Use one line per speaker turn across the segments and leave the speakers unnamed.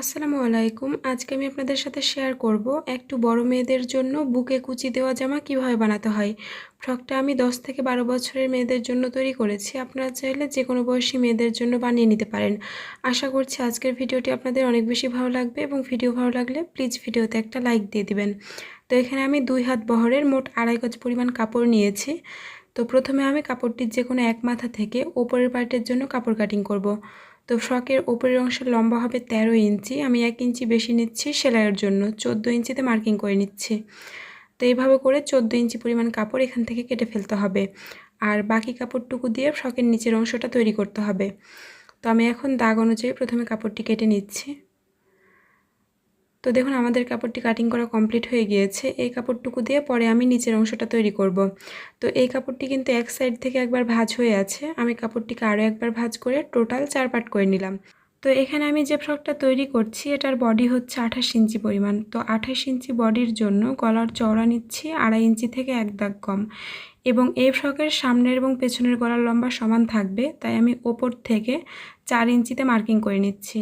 আসসালামু আলাইকুম। আজকে আমি আপনাদের সাথে শেয়ার করব একটু বড় মেয়েদের জন্য বুকে কুচি দেওয়া জামা কিভাবে বানাতে হয়। ফ্রকটা আমি 10 থেকে 12 বছরের মেয়েদের জন্য তৈরি করেছি। আপনারা চাইলে যে কোনো বয়সী মেয়েদের জন্য বানিয়ে নিতে পারেন। আশা করছি আজকের ভিডিওটি আপনাদের অনেক বেশি ভালো লাগবে এবং ভিডিও ভালো লাগলে প্লিজ ভিডিওতে একটা লাইক দিয়ে দিবেন। তো এখানে আমি 2 হাত বহরের মোট 2.5 গজ পরিমাণ কাপড় নিয়েছি। তো প্রথমে আমি কাপড়টির যে কোনো এক মাথা থেকে ওপরের পার্টের জন্য কাপড় কাটিং করব। তো ফ্রকের ওপরের অংশের লম্বা হবে 13 ইঞ্চি। আমি 1 ইঞ্চি বেশি নিচ্ছি সেলাইয়ের জন্য, 14 ইঞ্চিতে মার্কিং করে নিচ্ছি। তো এইভাবে করে 14 ইঞ্চি পরিমাণ কাপড় এখান থেকে কেটে ফেলতে হবে, আর বাকি কাপড়টুকু দিয়ে ফ্রকের নিচের অংশটা তৈরি করতে হবে। তো আমি এখন দাগ অনুযায়ী প্রথমে কাপড়টি কেটে নিচ্ছি। তো দেখুন আমাদের কাপড়টি কাটিং করা কমপ্লিট হয়ে গিয়েছে। এই কাপড়টুকু দিয়ে পরে আমি নিচের অংশটা তৈরি করব। তো এই কাপড়টি কিন্তু এক সাইড থেকে একবার ভাঁজ হয়ে আছে, আমি কাপড়টিকে আরও একবার ভাঁজ করে টোটাল 4 পার্ট করে নিলাম। তো এখানে আমি যে ফ্রকটা তৈরি করছি এটার বডি হচ্ছে 28 ইঞ্চি পরিমাণ। তো 28 ইঞ্চি বডির জন্য গলার চওড়া নিচ্ছি 2.5 ইঞ্চি থেকে 1 দাগ কম, এবং এই ফ্রকের সামনের এবং পেছনের গলার লম্বা সমান থাকবে, তাই আমি ওপর থেকে 4 ইঞ্চিতে মার্কিং করে নিচ্ছি।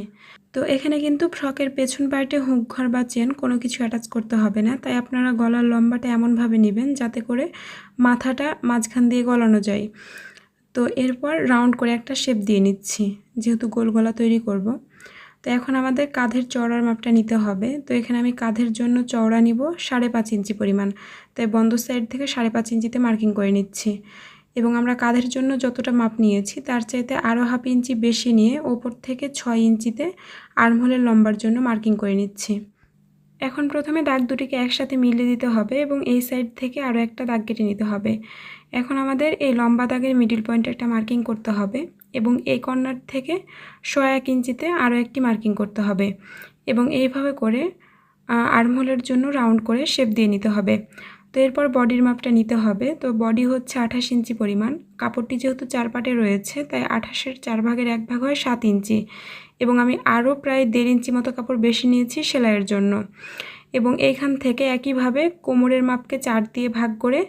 তো এখানে কিন্তু ফ্রকের পেছন পার্টে হুক ঘর বা চেন কোনো কিছু অ্যাটাচ করতে হবে না, তাই আপনারা গলার লম্বাটা এমনভাবে নেবেন যাতে করে মাথাটা মাঝখান দিয়ে গলানো যায়। তো এরপর রাউন্ড করে একটা শেপ দিয়ে নিচ্ছি, যেহেতু গোল গলা তৈরি করব। তো এখন আমাদের কাঁধের চওড়ার মাপটা নিতে হবে। তো এখানে আমি কাঁধের জন্য চওড়া নিব 5.5 ইঞ্চি পরিমাণ, তাই বন্ধ সাইড থেকে 5.5 ইঞ্চিতে মার্কিং করে নিচ্ছি। এবং আমরা কাঁধের জন্য যতটা মাপ নিয়েছি তার চাইতে আরও 1/2 ইঞ্চি বেশি নিয়ে ওপর থেকে 6 ইঞ্চিতে আর্মহোলের লম্বার জন্য মার্কিং করে নিচ্ছি। এখন প্রথমে দাগ দুটিকে একসাথে মিলিয়ে দিতে হবে এবং এই সাইড থেকে আরও একটা দাগ কেটে নিতে হবে। এখন আমাদের এই লম্বা দাগের মিডিল পয়েন্টে একটা মার্কিং করতে হবে এবং এই কর্নার থেকে 1.5 ইঞ্চিতে আরও একটি মার্কিং করতে হবে, এবং এইভাবে করে আর্মহোলের জন্য রাউন্ড করে শেপ দিয়ে নিতে হবে। তো এরপর বডির মাপটা নিতে হবে। তো বডি হচ্ছে 28 ইঞ্চি পরিমাণ। কাপড়টি যেহেতু 4 পার্টে রয়েছে তাই 28-এর 4 ভাগের 1 ভাগ হয় 7 ইঞ্চি, এবং আমি আরও প্রায় 1.5 ইঞ্চি মতো কাপড় বেশি নিয়েছি সেলাইয়ের জন্য। এবং এইখান থেকে একইভাবে কোমরের মাপকে 4 দিয়ে ভাগ করে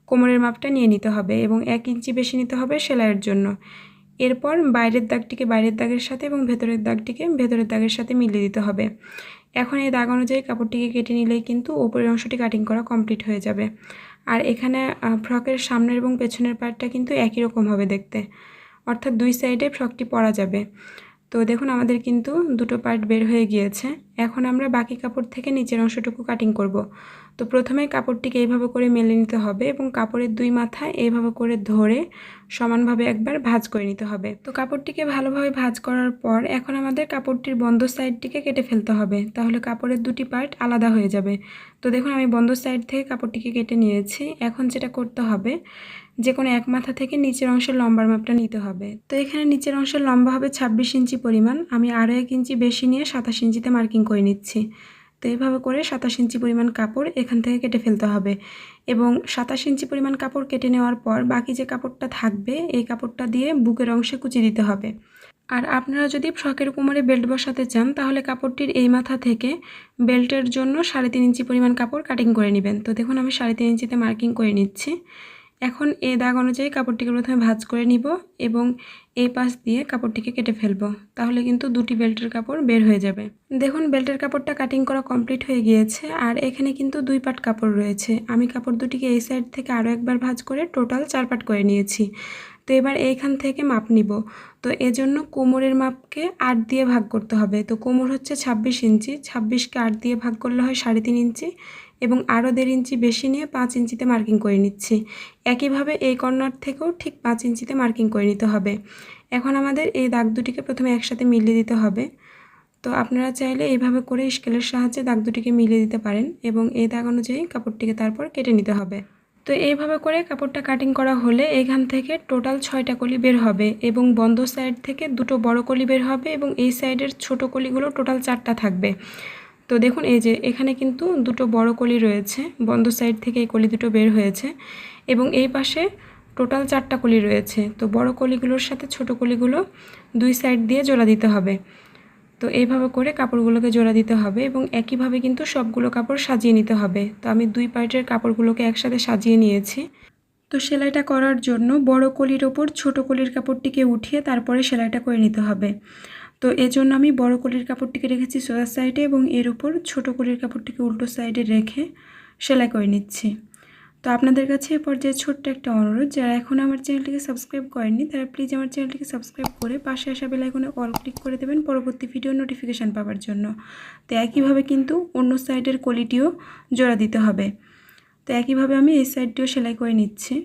কোমরের মাপটা নিয়ে নিতে হবে এবং 1 ইঞ্চি বেশি নিতে হবে সেলাইয়ের জন্য। এরপর বাইরের দাগটিকে বাইরের দাগের সাথে এবং ভেতরের দাগটিকে ভেতরের দাগের সাথে মিলিয়ে দিতে হবে। এখন এই দাগ অনুযায়ী কাপড়টিকে কেটে নিলেই কিন্তু উপরের অংশটি কাটিং করা কমপ্লিট হয়ে যাবে। আর এখানে ফ্রকের সামনের এবং পেছনের পার্টটা কিন্তু একই রকম হবে দেখতে, অর্থাৎ দুই সাইডে ফ্রকটি পরা যাবে। তো দেখুন আমাদের কিন্তু দুটো পার্ট বের হয়ে গিয়েছে। এখন আমরা বাকি কাপড় থেকে নিচের অংশটুকু কাটিং করব। তো প্রথমে কাপড়টিকে এইভাবে করে মেলে নিতে হবে এবং কাপড়ের দুই মাথায় এইভাবে করে ধরে সমানভাবে একবার ভাঁজ করে নিতে হবে। তো কাপড়টিকে ভালোভাবে ভাঁজ করার পর এখন আমাদের কাপড়টির বন্ধ সাইডটিকে কেটে ফেলতে হবে, তাহলে কাপড়ের দুটি পার্ট আলাদা হয়ে যাবে। তো দেখুন আমি বন্ধ সাইড থেকে কাপড়টিকে কেটে নিয়েছি। এখন যেটা করতে হবে, যে কোনো এক মাথা থেকে নিচের অংশের লম্বার মাপটা নিতে হবে। তো এখানে নিচের অংশের লম্বা হবে 26 ইঞ্চি পরিমাণ। আমি আরও 1 ইঞ্চি বেশি নিয়ে 27 ইঞ্চিতে মার্কিং করে নিচ্ছি। তো এইভাবে করে 27 ইঞ্চি পরিমাণ কাপড় এখান থেকে কেটে ফেলতে হবে, এবং 27 ইঞ্চি পরিমাণ কাপড় কেটে নেওয়ার পর বাকি যে কাপড়টা থাকবে এই কাপড়টা দিয়ে বুকের অংশে কুচি দিতে হবে। আর আপনারা যদি ফ্রকের কোমরে বেল্ট বসাতে চান তাহলে কাপড়টির এই মাথা থেকে বেল্টের জন্য 3.5 ইঞ্চি পরিমাণ কাপড় কাটিং করে নেবেন। তো দেখুন আমি 3.5 ইঞ্চিতে মার্কিং করে নিচ্ছি। এখন এই দাগ অনুযায়ী কাপড়টিকে প্রথমে ভাঁজ করে নিব এবং এই পাশ দিয়ে কাপড়টিকে কেটে ফেলবো, তাহলে কিন্তু দুটি বেল্টের কাপড় বের হয়ে যাবে। দেখুন বেল্টের কাপড়টা কাটিং করা কমপ্লিট হয়ে গিয়েছে। আর এখানে কিন্তু 2 পার্ট কাপড় রয়েছে। আমি কাপড় দুটিকে এই সাইড থেকে আরও একবার ভাঁজ করে টোটাল 4 পার্ট করে নিয়েছি। তো এবার এইখান থেকে মাপ নিব। তো এজন্য কোমরের মাপকে 8 দিয়ে ভাগ করতে হবে। তো কোমর হচ্ছে 26 ইঞ্চি, 26কে 8 দিয়ে ভাগ করলে হয় 3.5 ইঞ্চি, এবং আরও 1.5 ইঞ্চি বেশি নিয়ে 5 ইঞ্চিতে মার্কিং করে নিচ্ছি। একইভাবে এই কর্নার থেকেও ঠিক 5 ইঞ্চিতে মার্কিং করে নিতে হবে। এখন আমাদের এই দাগ দুটিকে প্রথমে একসাথে মিলিয়ে দিতে হবে। তো আপনারা চাইলে এইভাবে করে স্কেলের সাহায্যে দাগ দুটিকে মিলিয়ে দিতে পারেন এবং এই দাগ অনুযায়ী কাপড়টিকে তারপর কেটে নিতে হবে। তো এইভাবে করে কাপড়টা কাটিং করা হলে এখান থেকে টোটাল 6টা কলি বের হবে, এবং বন্ধ সাইড থেকে 2টো বড় কলি বের হবে, এবং এই সাইডের ছোট কলিগুলো টোটাল 4টা থাকবে। তো দেখুন এই যে এখানে কিন্তু 2টো বড় কলি রয়েছে, বন্ধ সাইড থেকে এই কলি দুটো বের হয়েছে, এবং এই পাশে টোটাল 4টা কলি রয়েছে। তো বড় কলিগুলোর সাথে ছোট কলিগুলো দুই সাইড দিয়ে জোড়া দিতে হবে। তো এইভাবে করে কাপড়গুলোকে জোড়া দিতে হবে এবং একইভাবে কিন্তু সবগুলো কাপড় সাজিয়ে নিতে হবে। তো আমি 2 পার্টের কাপড়গুলোকে একসাথে সাজিয়ে নিয়েছি। তো সেলাইটা করার জন্য বড় কলির ওপর ছোট কলির কাপড়টিকে উঠিয়ে তারপরে সেলাইটা করে নিতে হবে। তো এর জন্য আমি বড় কলির কাপড়টিকে রেখেছি সোজা সাইডে এবং এর উপর ছোট কলির কাপড়টিকে উল্টো সাইডে রেখে সেলাই করে নিচ্ছি। তো আপনাদের কাছে এ পর্যায়ে ছোট্ট একটা অনুরোধ, যারা এখন আমার চ্যানেলটিকে সাবস্ক্রাইব করেননি তারা প্লিজ আমার চ্যানেলটিকে সাবস্ক্রাইব করে পাশে আসা বেল আইকনে অল ক্লিক করে দেবেন পরবর্তী ভিডিও নোটিফিকেশান পাওয়ার জন্য। তো একইভাবে কিন্তু অন্য সাইডের কলিটিও জোড়া দিতে হবে। তো একইভাবে আমি এই সাইডটিও সেলাই করে নিচ্ছি।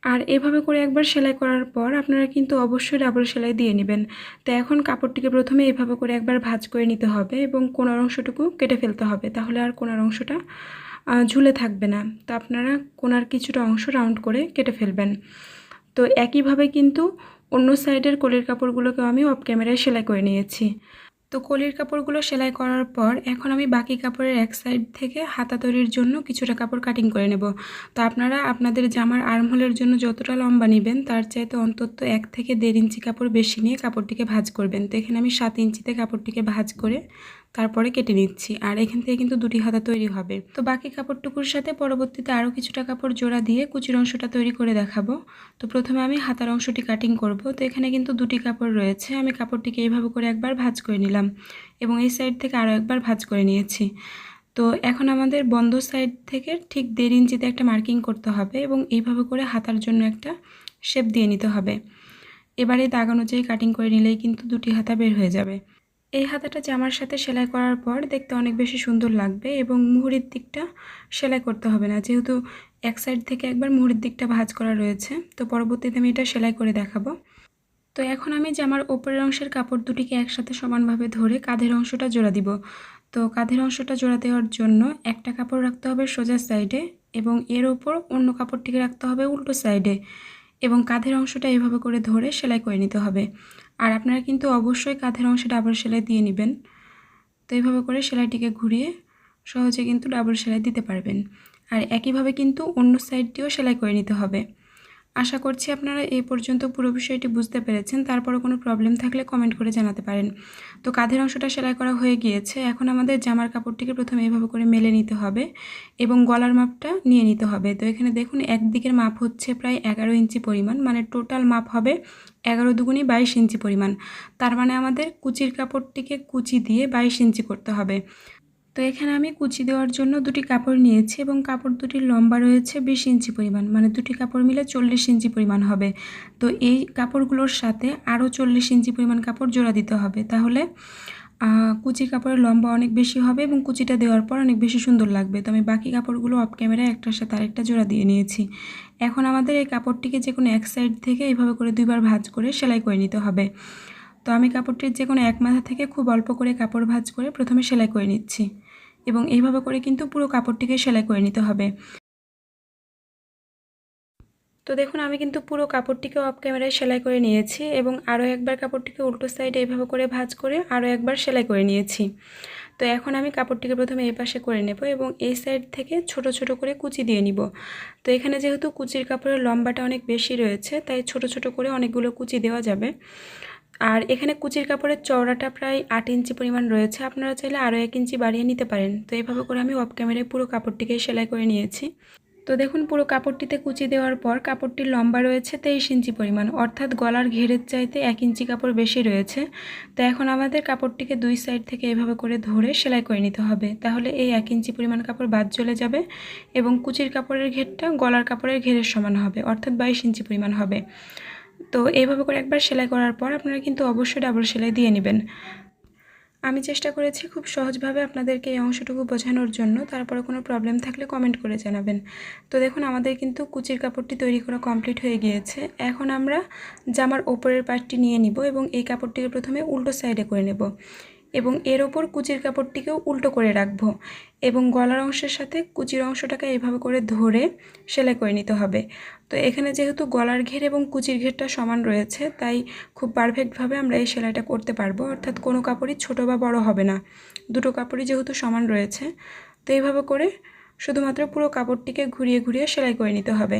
আর এভাবে করে একবার সেলাই করার পর আপনারা কিন্তু অবশ্যই ডাবল সেলাই দিয়ে নেবেন। তো এখন কাপড়টিকে প্রথমে এভাবে করে একবার ভাঁজ করে নিতে হবে এবং কোণার অংশটুকু কেটে ফেলতে হবে, তাহলে আর কোণার অংশটা ঝুলে থাকবে না। তো আপনারা কোণার কিছুটা অংশ রাউন্ড করে কেটে ফেলবেন। তো একইভাবে কিন্তু অন্য সাইডের কলির কাপড়গুলোকেও আমি অফ ক্যামেরায় সেলাই করে নিয়েছি। তো কলির কাপড়গুলো সেলাই করার পর এখন আমি বাকি কাপড়ের এক সাইড থেকে হাতা তৈরির জন্য কিছুটা কাপড় কাটিং করে নেব। তো আপনারা আপনাদের জামার আর্মহোলের জন্য যতটা লম্বা নেবেন তার চাইতে অন্তত 1 থেকে 1.5 ইঞ্চি কাপড় বেশি নিয়ে কাপড়টিকে ভাঁজ করবেন। তো এখানে আমি 7 ইঞ্চিতে কাপড়টিকে ভাঁজ করে তারপরে কেটে নিচ্ছি। আর এখান থেকে কিন্তু দুটি হাতা তৈরি হবে। তো বাকি কাপড়টুকুর সাথে পরবর্তীতে আরও কিছুটা কাপড় জোড়া দিয়ে কুচির অংশটা তৈরি করে দেখাবো। তো প্রথমে আমি হাতার অংশটি কাটিং করব। তো এখানে কিন্তু দুটি কাপড় রয়েছে, আমি কাপড়টিকে এইভাবে করে একবার ভাঁজ করে নিলাম এবং এই সাইড থেকে আরও একবার ভাঁজ করে নিয়েছি। তো এখন আমাদের বন্ধ সাইড থেকে ঠিক 1.5 ইঞ্চিতে একটা মার্কিং করতে হবে এবং এইভাবে করে হাতার জন্য একটা শেপ দিয়ে নিতে হবে। এবারে দাগ অনুযায়ী কাটিং করে নিলেই কিন্তু দুটি হাতা বের হয়ে যাবে। এই হাতাটা জামার সাথে সেলাই করার পর দেখতে অনেক বেশি সুন্দর লাগবে এবং মুহুরির দিকটা সেলাই করতে হবে না, যেহেতু এক সাইড থেকে একবার মুহুরির দিকটা ভাঁজ করা রয়েছে। তো পরবর্তীতে আমি এটা সেলাই করে দেখাবো। তো এখন আমি জামার ওপরের অংশের কাপড় দুটিকে একসাথে সমানভাবে ধরে কাঁধের অংশটা জোড়া দিব। তো কাঁধের অংশটা জোড়া দেওয়ার জন্য একটা কাপড় রাখতে হবে সোজা সাইডে এবং এর ওপর অন্য কাপড়টিকে রাখতে হবে উল্টো সাইডে এবং কাঁধের অংশটা এইভাবে করে ধরে সেলাই করে নিতে হবে। আর আপনারা কিন্তু অবশ্যই কাঁধের অংশে ডাবল সেলাই দিয়ে নেবেন। তো এইভাবে করে সেলাইটিকে ঘুরিয়ে সহজে কিন্তু ডাবল সেলাই দিতে পারবেন। আর একইভাবে কিন্তু অন্য সাইডটিও সেলাই করে নিতে হবে। আশা করছি আপনারা এই পর্যন্ত পুরো বিষয়টি বুঝতে পেরেছেন। তারপরও কোনো প্রবলেম থাকলে কমেন্ট করে জানাতে পারেন। তো কাঁধের অংশটা সেলাই করা হয়ে গিয়েছে। এখন আমাদের জামার কাপড়টিকে প্রথমে এইভাবে করে মেলে নিতে হবে এবং গলার মাপটা নিয়ে নিতে হবে। তো এখানে দেখুন একদিকের মাপ হচ্ছে প্রায় 11 ইঞ্চি পরিমাণ, মানে টোটাল মাপ হবে 11 দুগুণি 22 ইঞ্চি পরিমাণ। তার মানে আমাদের কুচির কাপড়টিকে কুচি দিয়ে 22 ইঞ্চি করতে হবে। তো এখানে আমি কুচি দেওয়ার জন্য দুটি কাপড় নিয়েছি এবং কাপড় দুটির লম্বা রয়েছে 20 ইঞ্চি পরিমাণ, মানে দুটি কাপড় মিলে 40 ইঞ্চি পরিমাণ হবে। তো এই কাপড়গুলোর সাথে আরও 40 ইঞ্চি পরিমাণ কাপড় জোড়া দিতে হবে, তাহলে কুচি কাপড়ের লম্বা অনেক বেশি হবে এবং কুচিটা দেওয়ার পর অনেক বেশি সুন্দর লাগবে। তো আমি বাকি কাপড়গুলো অফ ক্যামেরায় একটার সাথে আরেকটা জোড়া দিয়ে নিয়েছি। এখন আমাদের এই কাপড়টিকে যে কোনো এক সাইড থেকে এইভাবে করে দুইবার ভাঁজ করে সেলাই করে নিতে হবে। তো আমি কাপড়টির যে কোনো এক মাথা থেকে খুব অল্প করে কাপড় ভাঁজ করে প্রথমে সেলাই করে নিচ্ছি এবং এইভাবে করে কিন্তু পুরো কাপড়টিকে সেলাই করে নিতে হবে। তো দেখুন আমি কিন্তু পুরো কাপড়টিকে অফ ক্যামেরায় সেলাই করে নিয়েছি এবং আরও একবার কাপড়টিকে উল্টো সাইডে এইভাবে করে ভাঁজ করে আরও একবার সেলাই করে নিয়েছি। তো এখন আমি কাপড়টিকে প্রথমে এই পাশে করে নেব এবং এই সাইড থেকে ছোট ছোট করে কুচি দিয়ে নিব। তো এখানে যেহেতু কুচির কাপড়ের লম্বাটা অনেক বেশি রয়েছে তাই ছোট ছোট করে অনেকগুলো কুচি দেওয়া যাবে। আর এখানে কুচির কাপড়ের চওড়াটা প্রায় 8 ইঞ্চি পরিমাণ রয়েছে, আপনারা চাইলে আরও 1 ইঞ্চি বাড়িয়ে নিতে পারেন। তো এইভাবে করে আমি অফ ক্যামেরায় পুরো কাপড়টিকে সেলাই করে নিয়েছি। তো দেখুন পুরো কাপড়টিতে কুচি দেওয়ার পর কাপড়টির লম্বা রয়েছে 23 ইঞ্চি পরিমাণ, অর্থাৎ গলার ঘেরের চাইতে 1 ইঞ্চি কাপড় বেশি রয়েছে। তো এখন আমাদের কাপড়টিকে দুই সাইড থেকে এভাবে করে ধরে সেলাই করে নিতে হবে, তাহলে এই 1 ইঞ্চি পরিমাণ কাপড় বাদ চলে যাবে এবং কুচির কাপড়ের ঘেরটা গলার কাপড়ের ঘেরের সমান হবে, অর্থাৎ 22 ইঞ্চি পরিমাণ হবে। তো এইভাবে করে একবার সেলাই করার পর আপনারা কিন্তু অবশ্যই ডাবল সেলাই দিয়ে নেবেন। আমি চেষ্টা করেছি খুব সহজভাবে আপনাদেরকে এই অংশটুকু বোঝানোর জন্য, তারপরে কোনো প্রবলেম থাকলে কমেন্ট করে জানাবেন। তো দেখুন আমাদের কিন্তু কুচির কাপড়টি তৈরি করা কমপ্লিট হয়ে গিয়েছে। এখন আমরা জামার ওপরের পার্টটি নিয়ে নিব এবং এই কাপড়টিকে প্রথমে উল্টো সাইডে করে নেব এবং এর ওপর কুচির কাপড়টিকেও উল্টো করে রাখবো এবং গলার অংশের সাথে কুচির অংশটাকে এইভাবে করে ধরে সেলাই করে নিতে হবে। তো এখানে যেহেতু গলার ঘের এবং কুচির ঘেরটা সমান রয়েছে তাই খুব পারফেক্টভাবে আমরা এই সেলাইটা করতে পারবো, অর্থাৎ কোনো কাপড়ই ছোট বা বড় হবে না, দুটো কাপড়ই যেহেতু সমান রয়েছে। তো এইভাবে করে শুধুমাত্র পুরো কাপড়টিকে ঘুরিয়ে ঘুরিয়ে সেলাই করে নিতে হবে।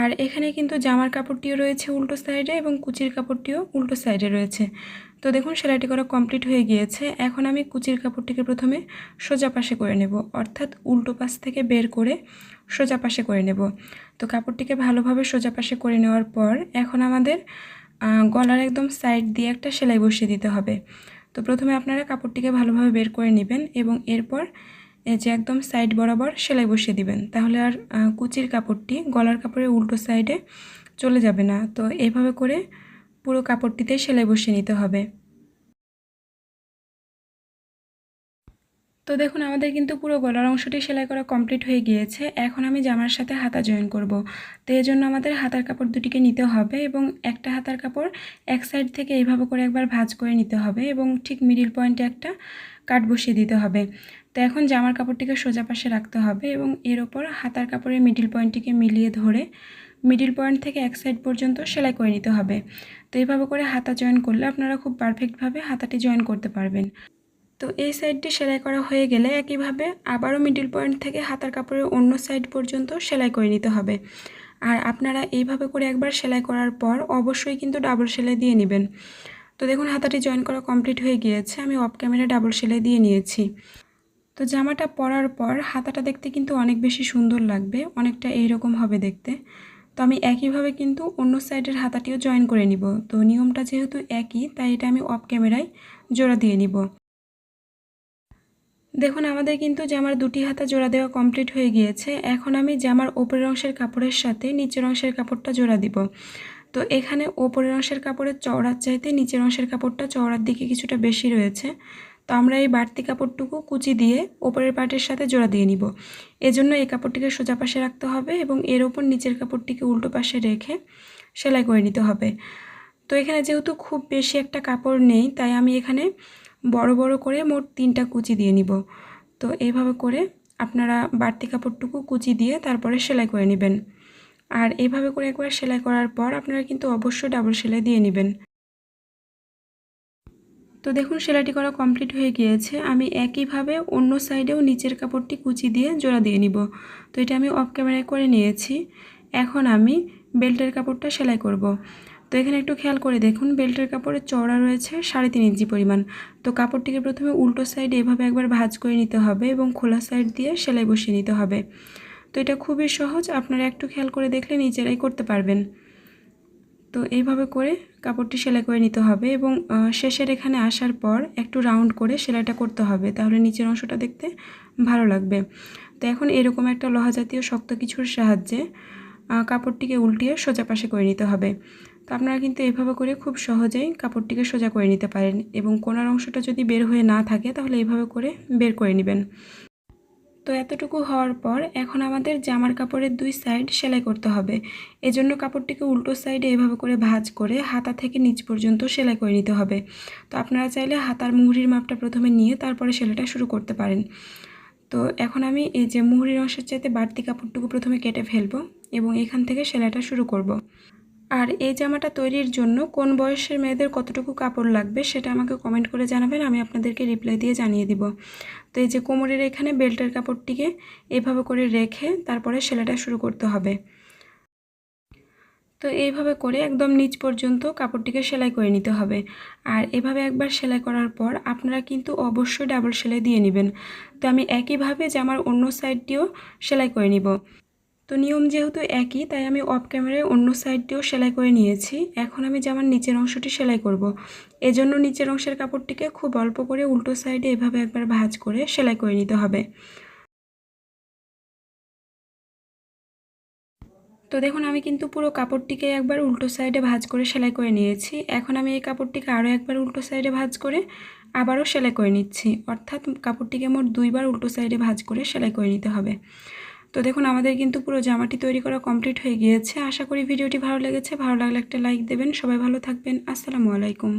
আর এখানে কিন্তু জামার কাপড়টিও রয়েছে উল্টো সাইডে এবং কুচির কাপড়টিও উল্টো সাইডে রয়েছে। তো দেখুন সেলাইটি করা কমপ্লিট হয়ে গিয়েছে। এখন আমি কুচির কাপড়টিকে প্রথমে সোজা পাশে করে নেব, অর্থাৎ উল্টো পাশ থেকে বের করে সোজা পাশে করে নেব। তো কাপড়টিকে ভালোভাবে সোজা পাশে করে নেওয়ার পর এখন আমাদের গলার একদম সাইড দিয়ে একটা সেলাই বসিয়ে দিতে হবে। তো প্রথমে আপনারা কাপড়টিকে ভালোভাবে বের করে নেবেন এবং এরপর এই যে একদম সাইড বরাবর সেলাই বসিয়ে দিবেন, তাহলে আর কুচির কাপড়টি গলার কাপড়ের উল্টো সাইডে চলে যাবে না। তো এইভাবে করে পুরো কাপড়টিতে সেলাই বসিয়ে নিতে হবে। তো দেখুন আমাদের কিন্তু পুরো গলার অংশটি সেলাই করা কমপ্লিট হয়ে গিয়েছে। এখন আমি জামার সাথে হাতা জয়েন করব। তো এই জন্য আমাদের হাতার কাপড় দুটিকে নিতে হবে এবং একটা হাতার কাপড় এক সাইড থেকে এইভাবে করে একবার ভাঁজ করে নিতে হবে এবং ঠিক মিডিল পয়েন্টে একটা কাট বসিয়ে দিতে হবে। তো এখন জামার কাপড়টিকে সোজা পাশে রাখতে হবে এবং এর ওপর হাতার কাপড়ের মিডিল পয়েন্টটিকে মিলিয়ে ধরে মিডিল পয়েন্ট থেকে এক সাইড পর্যন্ত সেলাই করে নিতে হবে। তো এইভাবে করে হাতা জয়েন করলে আপনারা খুব পারফেক্টভাবে হাতাটি জয়েন করতে পারবেন। তো এই সাইডটি সেলাই করা হয়ে গেলে একইভাবে আবারও মিডল পয়েন্ট থেকে হাতার কাপড়ের অন্য সাইড পর্যন্ত সেলাই করে নিতে হবে। আর আপনারা এইভাবে করে একবার সেলাই করার পর অবশ্যই কিন্তু ডাবল সেলাই দিয়ে নেবেন। তো দেখুন হাতাটি জয়েন করা কমপ্লিট হয়ে গিয়েছে, আমি অফ ক্যামেরা ডাবল সেলাই দিয়ে নিয়েছি। তো জামাটা পরার পর হাতাটা দেখতে কিন্তু অনেক বেশি সুন্দর লাগবে, অনেকটা এইরকম হবে দেখতে। তো আমি একইভাবে কিন্তু অন্য সাইডের হাতাটিও জয়েন করে নিব। তো নিয়মটা যেহেতু একই তাই এটা আমি অফ ক্যামেরায় জোড়া দিয়ে নিব। দেখুন আমাদের কিন্তু জামার দুটি হাতা জোড়া দেওয়া কমপ্লিট হয়ে গিয়েছে। এখন আমি জামার ওপরের অংশের কাপড়ের সাথে নিচের অংশের কাপড়টা জোড়া দিব। তো এখানে ওপরের অংশের কাপড়ের চওড়ার চাইতে নিচের অংশের কাপড়টা চওড়ার দিকে কিছুটা বেশি রয়েছে। তো আমরা এই বাড়তি কাপড়টুকু কুচি দিয়ে ওপরের পার্টের সাথে জোড়া দিয়ে নিব। এজন্য এই কাপড়টিকে সোজা পাশে রাখতে হবে এবং এর ওপর নিচের কাপড়টিকে উল্টো পাশে রেখে সেলাই করে নিতে হবে। তো এখানে যেহেতু খুব বেশি একটা কাপড় নেই তাই আমি এখানে বড় বড় করে মোট 3টা কুচি দিয়ে নিব। তো এইভাবে করে আপনারা বাড়তি কাপড়টুকু কুচি দিয়ে তারপরে সেলাই করে নেবেন। আর এইভাবে করে একবার সেলাই করার পর আপনারা কিন্তু অবশ্যই ডাবল সেলাই দিয়ে নেবেন। তো দেখুন সেলাইটি করা কমপ্লিট হয়ে গিয়েছে। আমি একইভাবে অন্য সাইডেও নিচের কাপড়টি কুচি দিয়ে জোড়া দিয়ে নিব। তো এটা আমি অফ ক্যামেরায় করে নিয়েছি। এখন আমি বেল্টের কাপড়টা সেলাই করব। তো এখানে একটু খেয়াল করে দেখুন বেল্টের কাপড়ের চওড়া রয়েছে 3.5 ইঞ্চি পরিমাণ। তো কাপড়টিকে প্রথমে উল্টো সাইডে এভাবে একবার ভাঁজ করে নিতে হবে এবং খোলা সাইড দিয়ে সেলাই বসিয়ে নিতে হবে। তো এটা খুবই সহজ, আপনারা একটু খেয়াল করে দেখলে নিজেরাই করতে পারবেন। তো এইভাবে করে কাপড়টি সেলাই করে নিতে হবে এবং শেষের এখানে আসার পর একটু রাউন্ড করে সেলাইটা করতে হবে, তাহলে নিচের অংশটা দেখতে ভালো লাগবে। তো এখন এরকম একটা লোহা জাতীয় শক্ত কিছুর সাহায্যে কাপড়টিকে উল্টিয়ে সোজা পাশে করে নিতে হবে। তো আপনারা কিন্তু এইভাবে করে খুব সহজেই কাপড়টিকে সোজা করে নিতে পারেন এবং কোনার অংশটা যদি বের হয়ে না থাকে তাহলে এইভাবে করে বের করে নেবেন। তো এতটুকু হওয়ার পর এখন আমাদের জামার কাপড়ের 2 সাইড সেলাই করতে হবে। এজন্য কাপড়টিকে উল্টো সাইডে এভাবে করে ভাঁজ করে হাতা থেকে নিচ পর্যন্ত সেলাই করে নিতে হবে। তো আপনারা চাইলে হাতার মুহুরির মাপটা প্রথমে নিয়ে তারপরে সেলাইটা শুরু করতে পারেন। তো এখন আমি এই যে মুহুরির অংশের চাইতে বাড়তি কাপড়টুকু প্রথমে কেটে ফেলবো এবং এখান থেকে সেলাইটা শুরু করব। আর এই জামাটা তৈরির জন্য কোন বয়সের মেয়েদের কতটুকু কাপড় লাগবে সেটা আমাকে কমেন্ট করে জানাবেন, আমি আপনাদেরকে রিপ্লাই দিয়ে জানিয়ে দিব। তো এই যে কোমরের এখানে বেল্টের কাপড়টিকে এভাবে করে রেখে তারপরে সেলাইটা শুরু করতে হবে। তো এইভাবে করে একদম নিচ পর্যন্ত কাপড়টিকে সেলাই করে নিতে হবে। আর এভাবে একবার সেলাই করার পর আপনারা কিন্তু অবশ্যই ডাবল সেলাই দিয়ে নেবেন। তো আমি একইভাবে জামার অন্য সাইডটিও সেলাই করে নিব। তো নিয়ম যেহেতু একই তাই আমি অফ ক্যামেরায় অন্য সাইডটিও সেলাই করে নিয়েছি। এখন আমি জামার নিচের অংশটি সেলাই করব। এজন্য নিচের অংশের কাপড়টিকে খুব অল্প করে উল্টো সাইডে এভাবে একবার ভাঁজ করে সেলাই করে নিতে হবে। তো দেখুন আমি কিন্তু পুরো কাপড়টিকে একবার উল্টো সাইডে ভাঁজ করে সেলাই করে নিয়েছি। এখন আমি এই কাপড়টিকে আরও একবার উল্টো সাইডে ভাঁজ করে আবারও সেলাই করে নিচ্ছি, অর্থাৎ কাপড়টিকে মোট 2বার উল্টো সাইডে ভাঁজ করে সেলাই করে নিতে হবে। তো দেখুন আমাদের কিন্তু পুরো জামাটি তৈরি করা কমপ্লিট হয়ে গিয়েছে। আশা করি ভিডিওটি ভালো লেগেছে। ভালো লাগলে একটা লাইক দেবেন। সবাই ভালো থাকবেন। আসসালামু আলাইকুম।